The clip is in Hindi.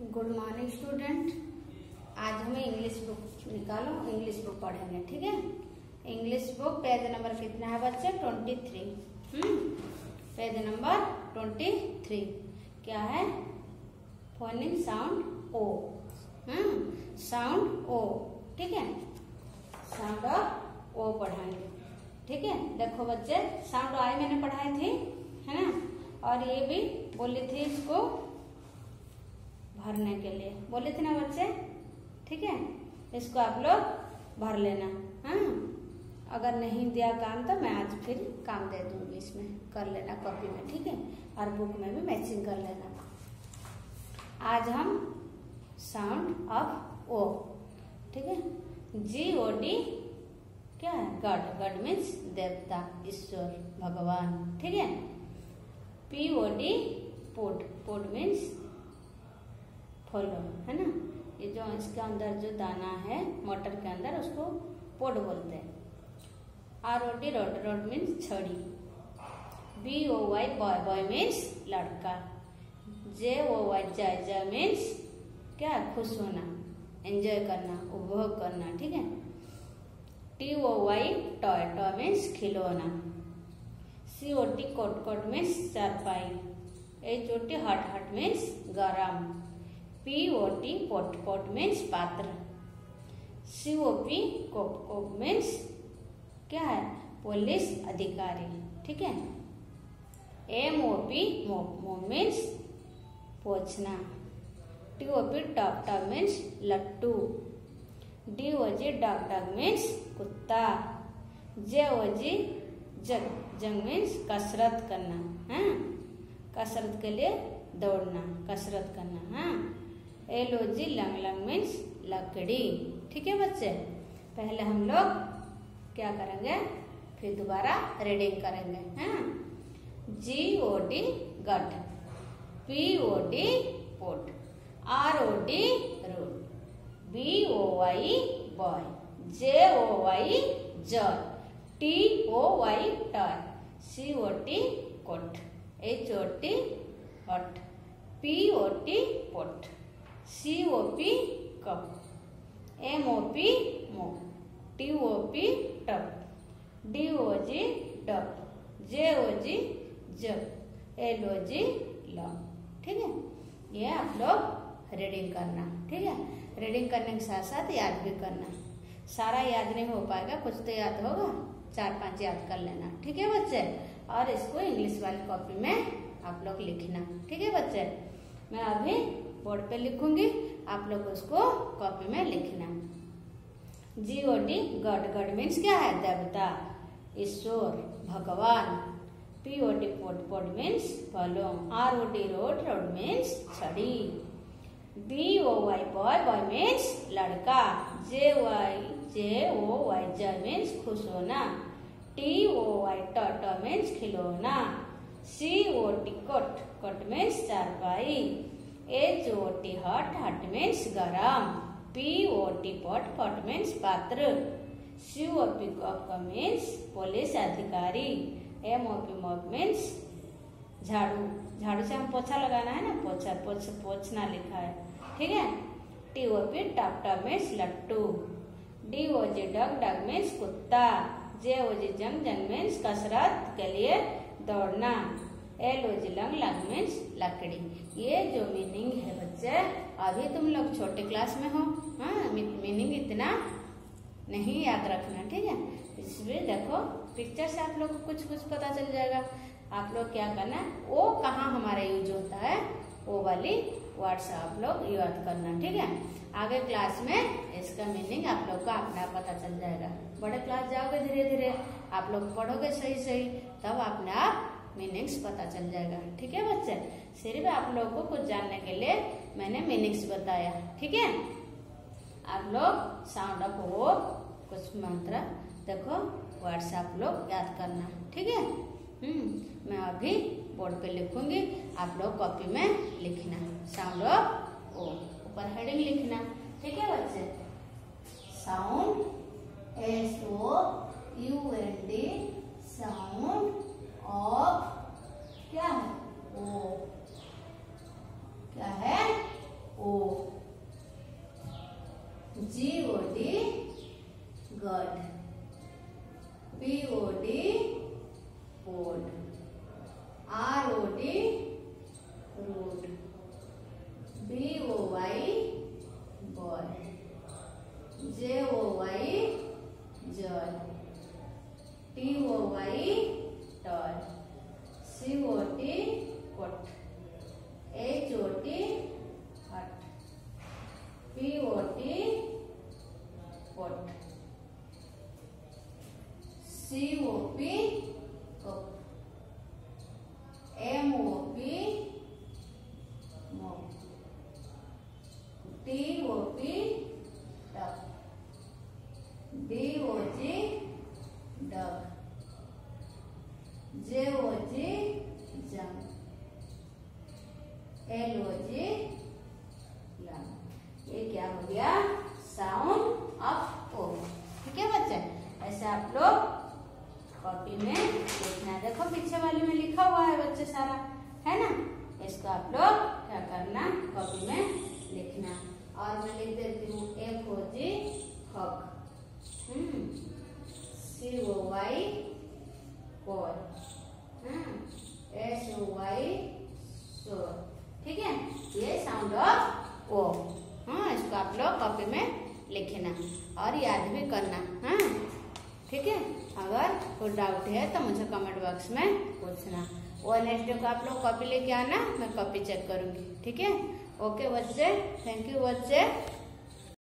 Good morning student. आज हमें इंग्लिश बुक निकालो, इंग्लिश बुक पढ़ेंगे। ठीक है, इंग्लिश बुक पेज नंबर कितना है बच्चे? 23। पेज नंबर 23 क्या है? फोनिक साउंड ओ। साउंड ओ। ठीक है, साउंड ऑफ ओ पढ़ाएंगे। ठीक है, देखो बच्चे, साउंड आई मैंने पढ़ाई थी, है ना, और ये भी बोली थी इसको भरने के लिए, बोले थे ना बच्चे। ठीक है, इसको आप लोग भर लेना। हाँ, अगर नहीं दिया काम तो मैं आज फिर काम दे दूंगी, इसमें कर लेना कॉपी में। ठीक है, और बुक में भी मैचिंग कर लेना। आज हम साउंड ऑफ ओ। ठीक है, GOD क्या है? गॉड। गॉड मीन्स देवता, ईश्वर, भगवान। ठीक है, POD pod. Pod means follow, है ना। ये जो इसके अंदर जो दाना है मटर के अंदर, उसको पोड बोलते हैं। ROD rod. रोड मीन्स छड़ी। BOY boy. बॉय मीन्स लड़का। JOY जय। जय मीन्स क्या? खुश होना, एंजॉय करना, उपभोग करना। ठीक है, TOY टॉय। टॉय मीन्स खिलौना। COT cot. कोट मीन्स चारपाई। HOT hot. हट मीन्स गरम। POT pot. पोट मीन्स पात्र। COP cop. कोप मीन्स क्या है? पुलिस अधिकारी। ठीक है, MOP मोप। मोप मीन्स पोछना। TOP top. टॉप मीन्स लट्टू। DOG dog. डॉग मीन्स कुत्ता। JOG jog. जग मीन्स कसरत करना। हाँ, कसरत के लिए दौड़ना, कसरत करना। हाँ, LOG लंग। लंग मीन्स लकड़ी। ठीक है बच्चे, पहले हम लोग क्या करेंगे, फिर दोबारा रीडिंग करेंगे। हाँ, GOD गट। POD pot. ROD road. BOY boy. JOY Joy. TOY toy. COT coat. HOT हट। POT pot. COP cup. MOP मोप। TOP टप। DOG dub. JOG जग। LOG long. ठीक है, ये आप लोग रीडिंग करना। ठीक है, रीडिंग करने के साथ साथ याद भी करना। सारा याद नहीं हो पाएगा, कुछ तो याद होगा, 4-5 याद कर लेना। ठीक है बच्चे, और इसको इंग्लिश वाली कॉपी में आप लोग लिखना। ठीक है बच्चे, मैं अभी बोर्ड पे लिखूंगी, आप लोग उसको कॉपी में लिखना। GOD God. गॉड मीन्स क्या है? देवता, ईश्वर, भगवान। POD pod. पोड मीन्स फलो। ROD rod. रोड मीन्स छड़ी। BOY boy. बॉय मीन्स लड़का। JOY जय मीन्स खुश होना। TOY टॉ मीन्स खिलौना। COT cot. कोट मीन्स चारपाई। HOT hot. हट मीन्स गरम। POT pot. पोट मीन्स पात्र। COP कप मीन्स पुलिस अधिकारी। MOP मोप मीन्स झाड़ू। झाड़ू से हम पोछा लगाना है ना, पोछा पोछना लिखा है। ठीक है, TOP टप। टप मीन्स लट्टू। DOG डग। डग मीन्स कुत्ता। JOG जंग। जंग मीन्स कसरत के लिए दौड़ना। LOG lung. लंग मीन्स लकड़ी। ये जो मीनिंग है बच्चे, अभी तुम लोग छोटे क्लास में हो। हाँ, मीनिंग इतना नहीं याद रखना। ठीक है, इसमें देखो पिक्चर से आप लोग को कुछ कुछ पता चल जाएगा। आप लोग क्या करना है, वो कहाँ हमारा यूज होता है, वो वाली वर्ड्स आप लोग याद करना। ठीक है, आगे क्लास में इसका मीनिंग आप लोग को अपना पता चल जाएगा। बड़े क्लास जाओगे, धीरे धीरे आप लोग पढ़ोगे सही सही, तब अपने आप मीनिंग्स पता चल जाएगा। ठीक है बच्चे, सिर्फ आप लोग को कुछ जानने के लिए मैंने मीनिंग्स बताया। ठीक है, आप लोग साउंड ऑफ ओ कुछ मंत्र देखो, वर्ड्स आप लोग याद करना। ठीक है, मैं अभी बोर्ड पे लिखूंगी, आप लोग कॉपी में लिखना। साउंड ऑफ ओ, ऊपर हेडिंग लिखना। ठीक है बच्चे, साउंड SOUND साउंड ऑफ क्या है? ओ। क्या है? ओ। GOD God, POD pod, ROD road, BOY boy, JOY joy, TOY toy, COT cot, HOT hut, POT pot, COP cup, MOP mop, TOP top, DOG dog, JOG jump, LOG lamp। ये क्या हो गया? Sound of O. ठीक है बच्चे, ऐसे आप लोग कॉपी में लिखना। देखो पीछे वाले में लिखा हुआ है बच्चे सारा, है ना? इसको आप लोग क्या करना, कॉपी में लिखना। और मैं लिख देती हूँ FOG हॉक, COY कॉल, SOY शोर। ठीक है, ये साउंड ऑफ ओ। इसको आप लोग कॉपी में लिखना और याद भी करना। ठीक है, अगर कोई डाउट है तो मुझे कमेंट बॉक्स में पूछना। वो नेक्स्ट डे को आप लोग कॉपी लेके आना, मैं कॉपी चेक करूंगी। ठीक है, ओके बच्चे, थैंक यू बच्चे।